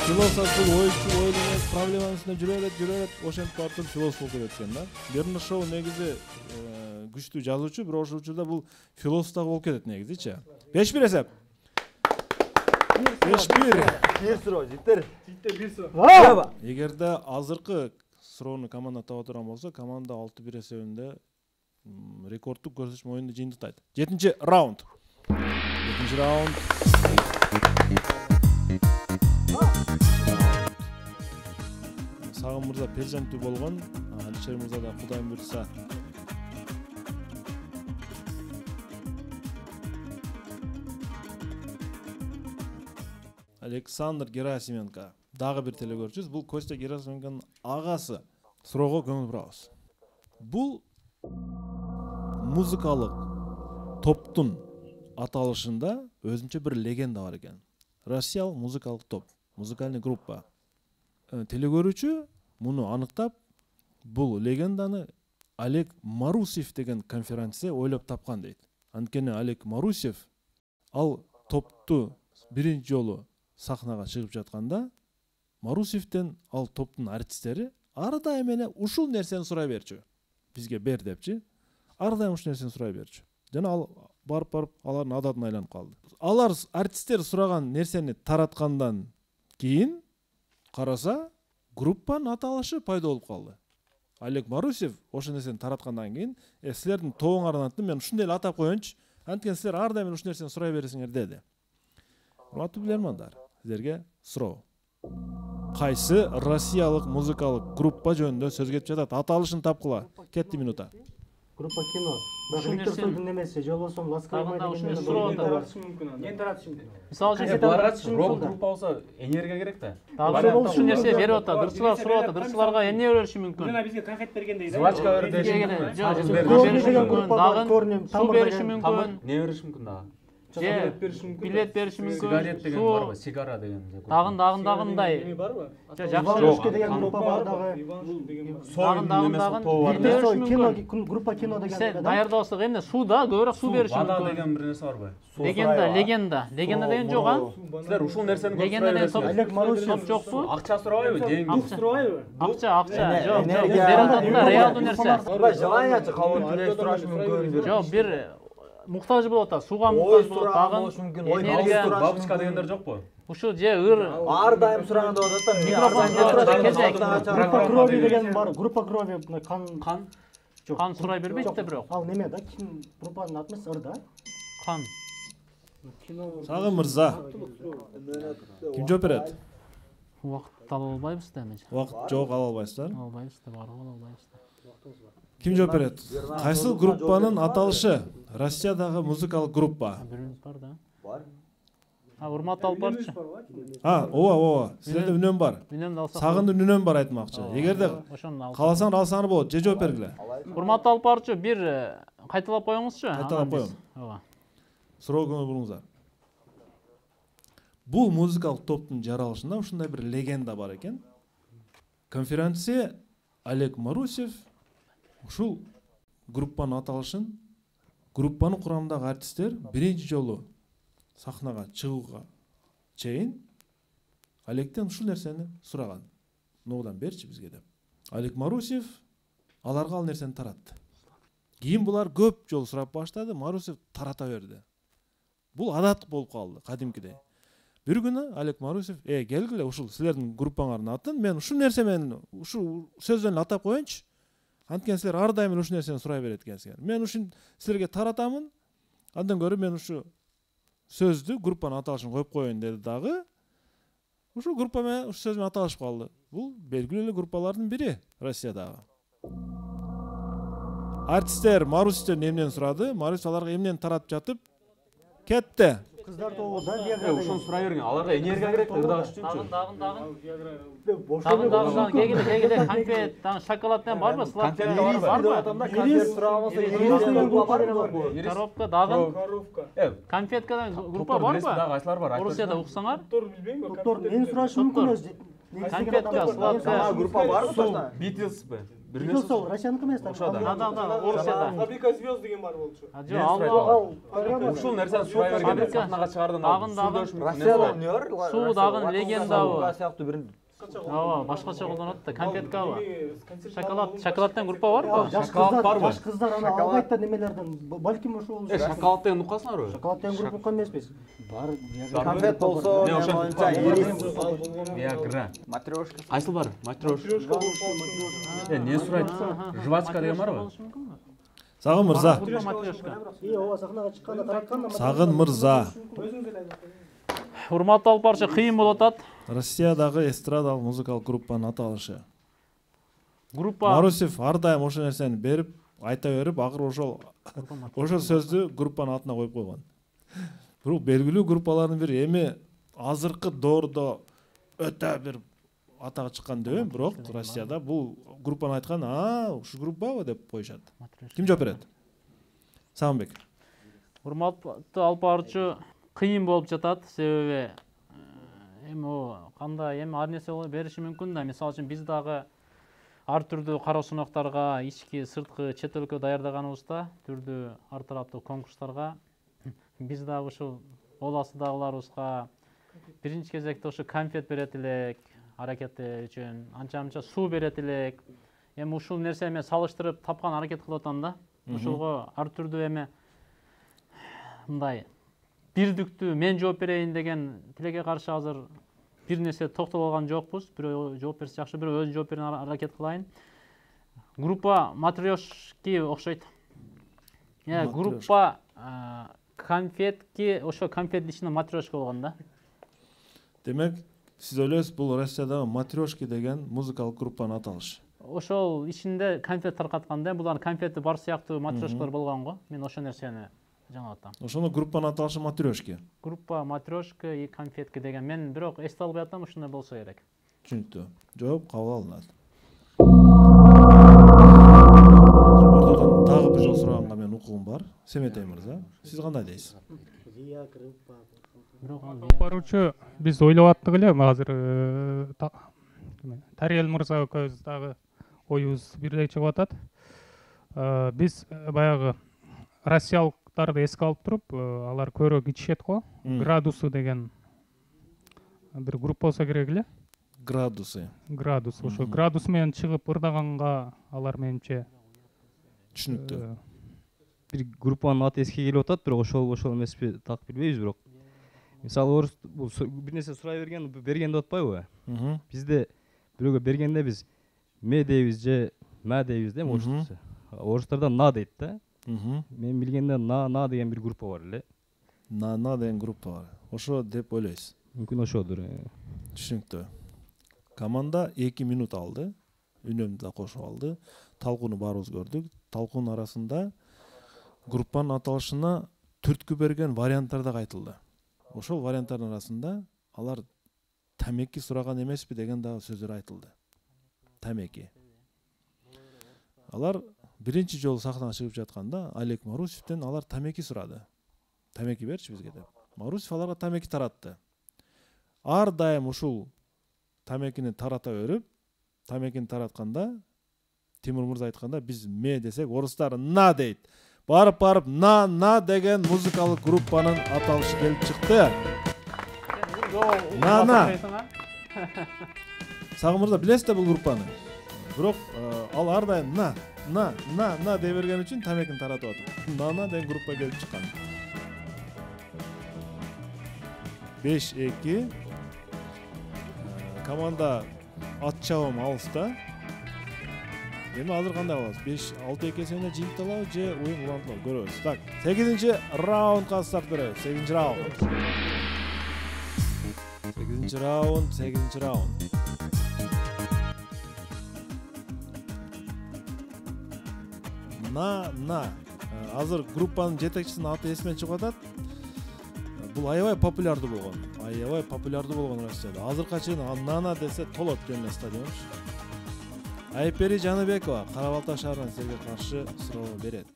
Философ бул ойчу, ойлонот, проблеманын үстүнө жүрөт, ошентип барып философ болуп кетет экен да. Бернард Шоу негизи күчтүү жазуучу, бирок ошол учурда бул философ да болуп кетет негизи-чи. 5-1 эсеп. 5-1. 1-0 життер. Эгерде азыркы суроону команда таба турган болсо, команда 6-1 эсебинде рекордтук көрсөтмө оюнду жыйынтыктайт. 7-чи раунд. 7-чи раунд. Сагын мырза перзенттүү болгон, Алишер мырза да Кудайым буйрса. Александр Герасименко. Дагы бир телекөрүүчүбүз. Бул Костя Герасименконун агасы. Суроого көңүл бурабыз. Бул музыкалык топтун аталышында өзүнчө бир легенда бар экен. Россиялык музыкалык топ, музыкальный группа. Телекөрүүчү муну аныктап, бул легенданы Олег Марусев деген конференция ойлоп тапкан дейт. Анткени Олег Марусев ал топту биринчи жолу сахнага чыгып жатканда, Марусевден ал топтун артисттери ар дайым эле ушул нерсени сурай берчү. Бизге бер депчи. Ар дайым ушул нерсени сурай берчү. Жана ал барып алардын адатына айланып калды. Алар артисттер сураган нерсени тараткандан кийин караса, группанын аталышы пайда болуп калды. Олег Марусев ошол нерсени тараткандан кийин, силердин тобуңардан аттым, мен ушундай эле атап коеюнчу. Анткени силер ар дайым ушул нерсени сурай бересиңер деди. Урматтуу билермандар, силерге суроо. Кайсы россиялык музыкалык группа жөнүндө сөз кетип жатат? Аталышын тапкыла. Кетти минута. Группа кино. Виктор Цойдун эмеси, же болбосо Ласкай деген суроо таратышы мүмкүн. Мен таратышы мүмкүн. Мисалы буларга рок группа болсо энергия керек да. Ушул нерсе берип атат, дырчылар сурап атат, дырчыларга эмне бериши мүмкүн? Жана бизге конфет бергендей да. Жвачка бериши мүмкүн, суу бериши мүмкүн. Не бериши мүмкүн дагы? Билет бериши мүмкүн. Сигарет деген барбы? Сигара деген. Дагын Эми барбы? Жакшы деген группа бар дагы. Дагын Группа кино деген. Даярдабасак эмне? Суу да, көбүрөөк суу бериши мүмкүн. Вода деген бир нерсе барбы? Легенда деген жок, а? Силер ушул нерсени Легенда деген топ жокпу? Акча сурабайбы? Деньги сурабайбы? Акча, жок. Берататында реалдуу нерсе. Желаниячы кабыл түнөй сурашы мүмкүн. Жок, бир муктаж болот, сууга муктаж болот, дагы энергия, бабушка дегендер жокпу? ушул же ыр Ар дайым сураганда болот да. микрофон кезек. Группа крови деген бар. Группа крови Кан сурай бербейт да бирок. Ал неме да? Ким группанын аты эмес, ыр да? Кан. Сагын мырза. Ким жооп берет? Убакыт ала албайбыз да эми. Убакыт жок, ала албайсыздар. Албайбыз да, барып ала албайбыз да. Ким жооп берет? Кайсы группанын аталышы? Россиядагы музыкалык группа. Бир минут бар да. Бар. Урматтуу алып барчы. Ооба. Силерде үнөм бар. Үнөмдү алсак. Сагындын үнөм бар айтмакчы. Эгерде кааласаңар алсаңар болот, же жооп бергиле. Урматтуу алып барчы, бир кайталап коюңузчу. Кайталап коем. Ооба. суроо көңүл буруңуздар. Бул музыкалык топтун жаралышында ушундай бир легенда бар экен. Конференция Олег Марусев ушул группанын аталышын, группанын курамындагы артисттер биринчи жолу сахнага чыгууга чейин Олегтен ушул нерсени сураган. Ногудан берчи бизге деп. Олег Марусев аларга ал нерсени таратты. Кийин булар көп жолу сурап баштады, Марусев тарата берди. Бул адат болуп калды кадимкидей. Бир күнү Олег Марусев, келгиле, ушул силердин группаңардын атын мен ушул нерсе менен ушул сөз менен атап коеюнчу. Анткени силер ар дайым ушул нерсени сурай берет экенсиңер. Мен ушун силерге таратамын. Андан көрө мен ушу сөздү, группанын аталышын коюп коеюн деди дагы. Ушул группа менен ушул сөз менен аталышып калды. Бул белгилүү эле группалардын бири Россиядагы. Артисттер Марусевден эмнени сурады? Марусев аларга эмнени таратып жатып кетти. Кыздар тобу да ушуну сурай берген. Аларга энергия керек ырдагыш үчүнчү. Дагын кегиле конфет, шоколад менен барбы? Конфет барбы? Конфет сурамаса, коробка дагы. Конфеткадан группа барбы? Дагы айсылар бар. Орусияда уксаңар. Доктор, мен сурашым мүмкүн өзү. Конфетка, сладкая. Группа барбы? Beatles бы. Beatles ол Россияныкы эмес да. Орусияда. Фабрика звезд деген бар болчу. Ушул нерсени сурай берген сахнага чыгардын. Россияда эмне бар? Суу дагы легендабы. Сыяктуу бир ооба, башкача колдонот да, конфеткабы. Шоколаддан группа барбы? Шоколад барбы? Жаш кыздар аны албайт да немелерден. Балким ошол. Шоколад деген укасыңарбы? Шоколад деген группа эмеспиз. Бар. Конфет болсо, мен оюнча ирис. Виагра. Матрешка. Айсыл бар? Матрешка. Не сурайт? Жвачка деген барбы? Сагын мырза. Ооба, сахнага чыкканда таратканда. Сагын мырза. Урматтуу алып барчы кыйын болуп атат. Россиядагы эстрадалык музыкалык группанын аталышы. Группа Марусев ар дайым ошол нерсени берип, айта берип, акыры ошол сөздү группанын атына коюп койгон. Бирок белгилүү группалардын бири, эми азыркы доордо өтө бир атага чыккан деп, бирок Россияда бул группаны айткан, ушул группабы деп коюшат. Ким жооп берет? Сагынбек. Урматтуу алып барчу кыйын болуп жатат, себеби эми кандай ар нерсе бериши мүмкүн да. Мисалы үчүн биз дагы ар түрдүү кароо сынокторго, ички, сырткы, чет өлкө даярдаганыбызда, түрдүү ар тараптуу конкурстарга биз дагы ушул оласыдагыларыбызга биринчи кезекте ушу конфет берет элек, аракети үчүн, анча-мынча суу берет элек. Эми ушул нерсе менен салыштырып тапкан аракет кылып атам да. Ушулга ар түрдүү эми мындай бирдиктүү мен жооп берейин деген тилекке каршы азыр бир нерсе токтолуп алган жокпуз. Бирөө жооп берсе жакшы, бирөө өзү жооп берген аракет кылайын. Группа Матрешки окшойт. Группа конфетки, ошо конфет ичинде матрешка болгон да. Демек, сиз ойлойсуз бул Россиядагы Матрешки деген музыкалык группанын аталышы. Ошол ичинде конфет таркатканда, булардын конфети бар сыяктуу матрешкалар болгон го. Мен ошол нерсени жаңа атам. Ошону группанын аталышы Матрешки. Группа Матрешка и конфетки деген. Мен бирок эсте албай атам, ушундай болсо керек. Түшүнүктүү. Жооп кабыл алынат. Ортодон дагы бир жол сураганга мен укугум бар. Семетей мырза, сиз кандай дейсиз? Баручу биз ойлоп аттык эле азыр Тарел мырза экөөбүз дагы оюбуз бирдей чыгып атат. Биз баягы россиялыктарды эске алып туруп, алар көрөк ичишет го. Градусы деген бир группа болсо керек эле. Градусы. Ошо градус менен чыгып ырдаганга алар менимче түшүнүктүү. Бир группанын аты эске келип атат, бирок ошол эмеспи так билбейбиз, бирок мисалы орус бул бир нерсе сурай берген деп атпайбы? Бизде бирөөгө бергенде биз ме дейбиз же ма дейбиз да, орусча. Орустарда на дейт да. Мен билгенде на деген бир группа бар эле. На деген группа бар. Ошо деп ойлойсуз? Мүмкүн ошодур. Түшүнүктүү. Команда 2 минут алды. Үнөмдү да кошуп алды. Талкууну баарыбыз көрдүк. Талкуунун арасында группанын аталышына түрткү берген варианттар да айтылды. Ошол варианттардын арасында алар тамеки сураган эмеспи деген дагы сөздөр айтылды. Тамеки. Алар биринчи жолу сахнага чыгып жатканда Олег Марусевден алар тамеки сурады. тамеки берчи бизге деп. Марусев аларга тамеки таратты. Ар дайым ушул тамекини тарата берип, тамекини таратканда Тимур Мырза айтканда биз ме десек, орустар на дейт. Барып на деген музыкалык группанын аталышы келип чыкты. На. Сагым Мырза билесиз да бул группаны? Бирок ал ар дайым на дей берген үчүн тамекини таратып атат. На деген группа келип чыккан. 5-2. Команда ат чабым алыста. Эми азыр кандай кылабыз? 5-6 эсебинде жыйынталабы же оюн улантылабы көрөбүз. Так, 8-чи раундга старт беребиз. 8-чи раунд. 8-чи раунд. На. Азыр группанын жетекчисинин аты эсимен чыгып атат. Бул аябай популярдуу болгон Россияда. Азыркыга чейин Нана десе толот келген стадион. Айпери Жаныбекова Кара Балта шаарынан сизге каршы суроо берет.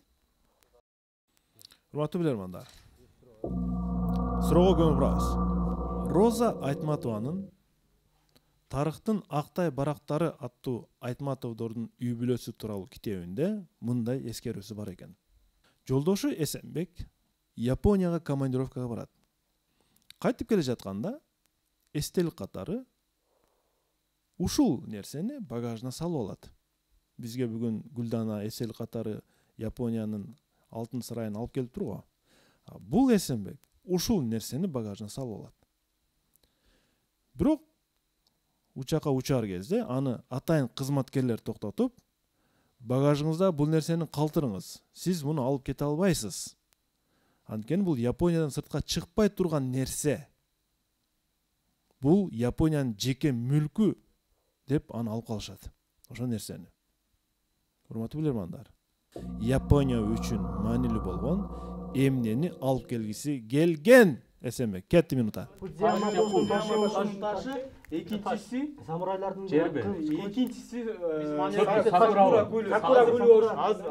Урматтуу билермандар. Суроого көңүл бурабыз. Роза Айтматованын Тарыхтын Актай барактары аттуу Айтматовдордун үй бүлөсү тууралуу китебинде мындай эскерүүсү бар экен. Жолдошу Эсенбек Японияга командировкага барат. Кайтып келе жатканда эстелик катары ушул нерсени багажына салып алат. Бизге бүгүн Гүлдана эстелик катары Япониянын алтын сарайын алып келип турго. Бул Эсенбек ушул нерсени багажына салып алат. Бирок учакка учар кезде аны атайын кызматкерлер токтотуп, багажыңызда бул нерсени калтырыңыз. Сиз муну алып кете албайсыз. Анткени бул Япониядан сыртка чыкпай турган нерсе. Бул Япониянын жеке мүлкү деп аны алып калышат. Ошол нерсени. Урматтуу билермандар. Япония үчүн маанилүү болгон эмнени алып келгиси келген Эсенбек. Кетти минута. Экинчиси самурайлардын экинчиси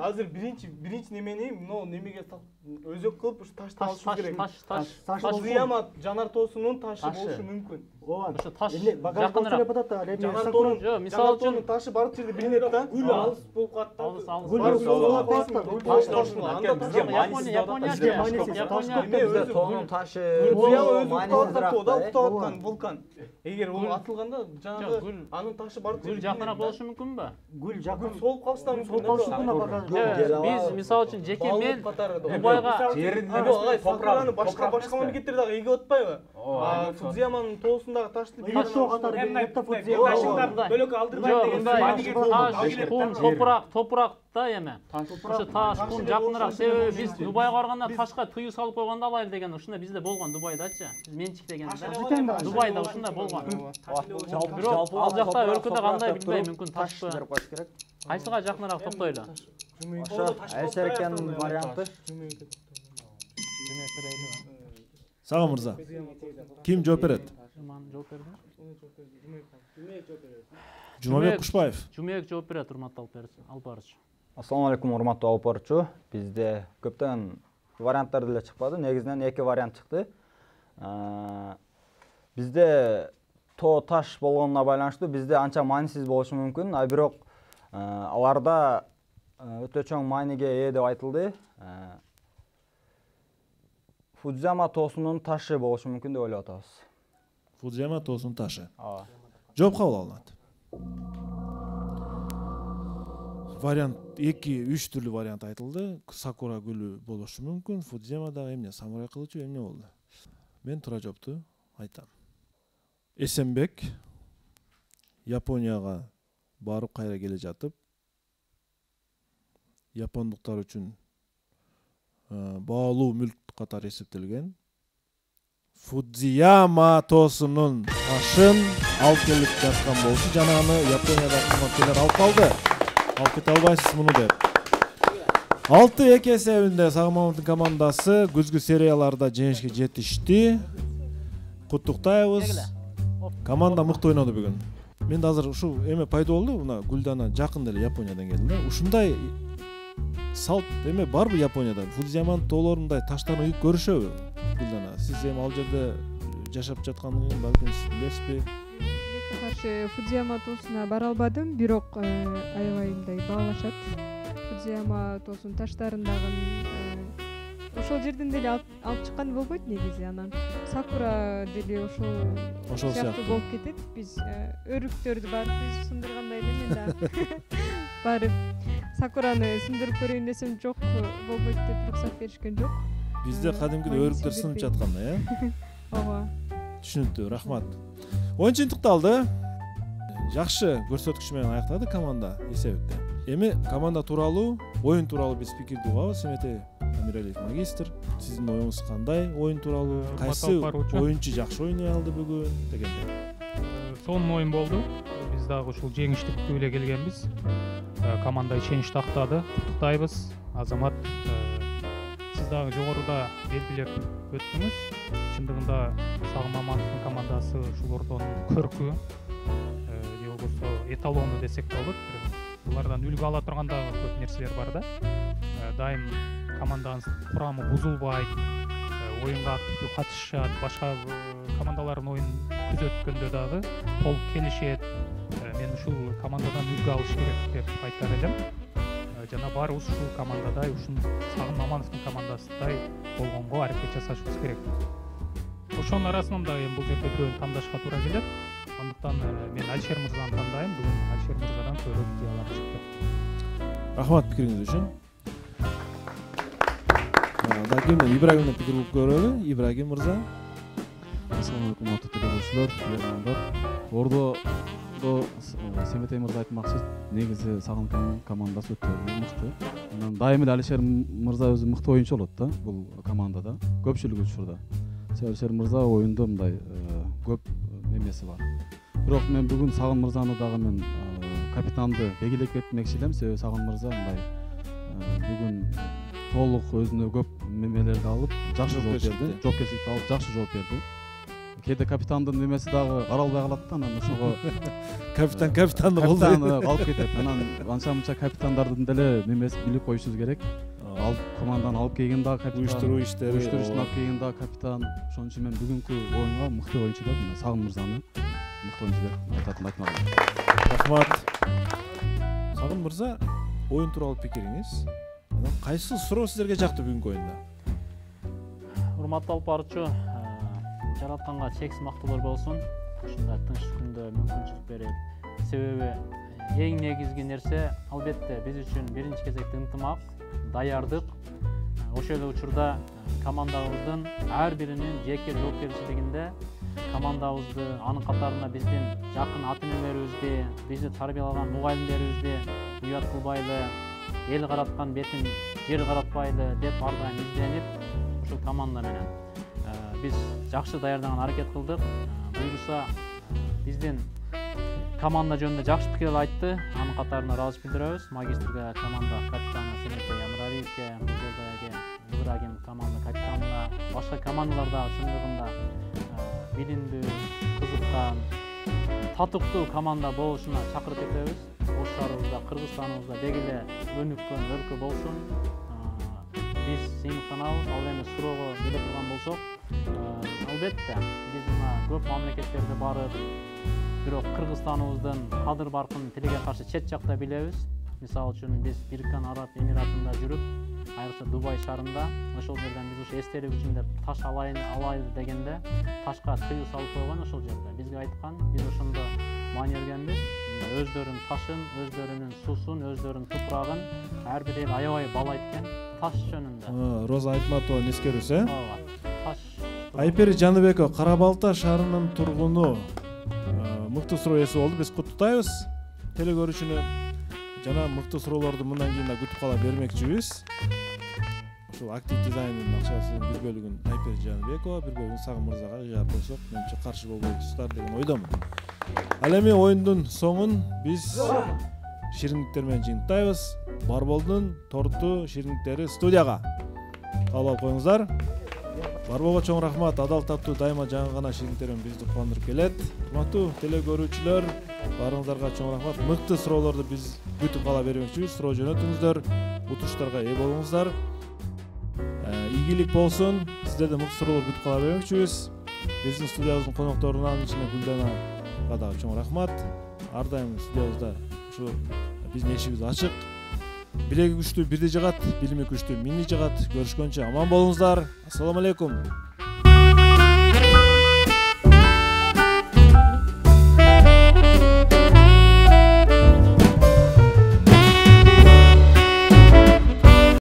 азыр биринчи немени мына немеге өзөк кылып ушу ташты алыш керек. Таш Фудзияма жанар тоосунун ташы болушу мүмкүн. Ошо таш жакыныраак. Жанар тоонун мисалы үчүн ташы бардык жерде билинет да. Гүл алыс болуп калат да. Япония тоонун ташы вулкан. Эгер ол атылганда жанагы анын ташы бардык гүл жакыныраак болушу мүмкүнбү? Гүл жакын солуп калса да мүмкүн. Биз мисалы үчүн жеке мен Дубайга топураны башка мамлекеттер дагы эгип атпайбы? Фудзияманын тоосундагы ташты бөлөккө алдырбайт деген топурак да эми. Ошо таш, кум жакыныраак. Себеби биз Дубайга барганда ташка тыюу салып койгондо алайлы деген ушундай бизде болгон Дубайдачы. Биз менчиктеген да. Дубайда ушундай болгон. Бирок ал жакта өлкөдө кандай билбейм, мүмкүн ташпы. Кайсыга жакыныраак токтойлу? Ошо Айсеркенин варианты. Сагым Мырза. Ким жооп берет? Жумабек Кушбаев. Жумабек жооп берет, урматтуу алып барчу. Ассаламу алейкум, урматтуу алып барчу. Бизде көптөгөн варианттар деле чыкпады. Негизинен 2 вариант чыкты. Бизде тоо таш болгонуна байланыштуу бизде анча маанисиз болушу мүмкүн, а бирок аларда өтө чоң мааниге ээ деп айтылды. Фудзияма тоосунун ташы болушу мүмкүн деп ойлоп атабыз. Фудзияма тоосунун ташы. Жооп кабыл алынат. Вариант 2-3 түрлүү вариант айтылды. Сакура гүлү болушу мүмкүн, Фудзиямадагы эмне, самурай кылычы эмне болду? Мен туура жоопту айтам. Эсенбек Японияга барып кайра келе жатып, япондуктар үчүн баалуу мүлк катары эсептелген Фудзияма тоосунун ташын алып келип жаткан болчу. Жана аны Япониядагы кызматкерлер алып калды. Алып кете албайсыз муну деп. 6-2 эсебинде Сагымовдун командасы күзгү серияларда жеңишке жетишти. Куттуктайбыз. Команда мыкты ойноду бүгүн. Мен азыр ушул эме пайда болду, мына Гүлдана жакын деле Япониядан келди да. Ушундай салт эме барбы Японияда? Фудзияманын тоолорундай таштарын үйүп көрүшөбү? Гүлдана, сиз эми ал жерде жашап жатканын балким билесизби? Мекке каршы Фудзияма тоосуна бара албадым, бирок аябай мындай баалашат. Фудзияма тоосунун таштарындагы ошол жерден деле алып чыккан болбойт негизи. Анан сакура деле ошол сыяктуу болуп кетет. Биз өрүктөрдү барып биз сындыргандай эле мен да барып сакураны сындырып көрөйүн десем жок, болбойт деп уруксат беришкен жок. Бизде кадимкиде өрүктөр сынып жатканда, Ооба. Түшүнүктүү, рахмат. Оюн жыйынтыкталды. Жакшы көрсөткүч менен аяктады команда эсебитте. Эми команда тууралуу, оюн тууралуу биз пикирди угабыз. Семете Амиралиев магистр, сиздин оюңуз кандай оюн тууралуу? Кайсы оюнчу жакшы ойной алды бүгүн дегенде? Сонун оюн болду. Биз дагы ушул жеңиштикке эле келгенбиз. Команда ишенич тактады. Куттуктайбыз. Азамат, сиз дагы жогоруда белгилеп өттүңүз. Чындыгында Сагын Мамановдун командасы ушул ордонун көркү, же болбосо эталону десек болот. Булардан үлгү ала турган дагы көп нерселер бар да. Дайым команданын курамы бузулбай, оюнга активдүү катышышат, башка командалардын оюнун күзөткөндө дагы толук келишет. Мен ушул командадан үлгү алыш керек деп айтар элем. Жана баарыбыз ушул командадай, ушул Сагын Мамановдун командасындай болгонго аракет жасашыбыз керек. Ошонун арасынан да эми бул жерде бирөөнү тандашка туура келет. Андыктан мен Алишер мырзаны тандайм. Бүгүн Алишер мырзадан көбүрөөк идеялар чыкты. Рахмат пикириңиз үчүн. Дагы Ибрагимдин пикири угуп көрөлү. Ибрагим мырза. Ассалому алейкум, ата телегөрүүчүлөр, жарандар. Ордодо Семетей мырза айтмакчы, негизи Сагын командасы өтө мыкты. Анан дайым эле Алишер мырза өзү мыкты оюнчу болот да бул командада, көпчүлүк учурда. Алишер мырза оюнда мындай көп эмеси бар. Бирок мен бүгүн Сагын мырзаны дагы мен капитанды белгилеп кетмекчи элем, себеби Сагын мырза мындай бүгүн толук өзүнө көп немелерди алып, жакшы жооп берди, жоопкерчиликти алып, жакшы жооп берди. Кээде капитандын немеси дагы каралбай калат да, анан ошого капитан болду. Капитан калып кетет. Анан анча-мынча капитандардын деле немеси билип коюшубуз керек. Алып команданы алып келген дагы капитан, уюштуруу иштери, уюштуруштун алып келген дагы капитан. Ошон үчүн мен бүгүнкү оюнга мыкты оюнчу деп Сагын мырзаны мыкты оюнчу деп айтатынын айтмак. Рахмат. Сагын мырза, оюн тууралуу пикириңиз. Кайсы суроо сиздерге жакты бүгүнкү оюнда? Урматтуу алып баруучу, жаратканга чексиз мактоолор болсун. Ушундай тынч күндө мүмкүнчүлүк берип, себеби эң негизги нерсе албетте биз үчүн биринчи кезекте ынтымак, даярдык. Ошол эле учурда командабыздын ар биринин жеке жоопкерчилигинде командабызды, анын катарына биздин жакын ата-энелерибизди, бизди тарбиялаган мугалимдерибизди уят кылбайлы, эл караткан бетин жер каратпайлы деп ар дайым изденип, ушул команда менен биз жакшы даярданганга аракет кылдык. Буюрса биздин команда жөнүндө жакшы пикирлер айтты. Анын катарына ыраазычылык билдиребиз. Магистрге, команда капитаны Семетей Амиралиевке, Ибрагим команда капитанына, башка командаларда чындыгында билимдүү, кызыккан, татыктуу команда болушуна чакырып кетебиз. Ош шаарыбызда, Кыргызстаныбызда деги эле өнүккөн өлкө болсун. Биз сыймыктанабыз. Ал эми суроого келе турган болсок, албетте биз мына көп мамлекеттерде барып, бирок Кыргызстаныбыздын кадыр баркын тилиге каршы чет жакта билебиз. Мисалы үчүн биз Бириккен Араб Эмиратында жүрүп, айрыкча Дубай шаарында ошол жерден биз ушу эстелик үчүн деп таш алайлы дегенде ташка тыюу салып койгон. Ошол жерде бизге айткан, биз ошондо маани бергенбиз. Өздөрүнүн ташын, өздөрүнүн суусун, өздөрүнүн тупрагын ар бир эл аябай баалайт экен. Таш жөнүндө. Роза Айтматова эскерүүсү, Таш. Айпери Жаныбекова, Кара Балта шаарынын тургуну мыкты суроо ээси болду. Биз куттуктайбыз телекөрүүчүнү. Жана мыкты суроолорду мындан кийин да күтүп кала бермекчибиз. Ушул актив дизайндын акчасынын бир бөлүгүн Айпери Жаныбекова, бир бөлүгүн Сагын мырзага ыжаап койсок, менимче каршы болбойсуздар деген ойдомун. Ал эми оюндун соңун биз шириндиктер менен жыйынтайбыз. Барболдун торту шириндиктери студияга кабыл алып коюңуздар. Барболго чоң рахмат. Адал таттуу дайыма жаңы гана шириндиктер менен бизди кубандырып келет. Урматтуу телекөрүүчүлөр, баарыңыздарга чоң рахмат. Мыкты суроолорду биз күтүп кала бермекчибиз. Суроо жөнөтүңүздөр. утуштарга ээ болуңуздар. Ийгилик болсун. Сиздерден мыкты суроолор күтүп кала бермекчибиз. Биздин студиябыздын конокторунан ичинен Гүлданага да чоң рахмат. Ар дайым студиябызда ушу биздин эшигибиз ачык. Билеги күчтүү бирди жагат, билими күчтүү минни жагат. Көрүшкөнчө аман болуңуздар. Ассаламу алейкум.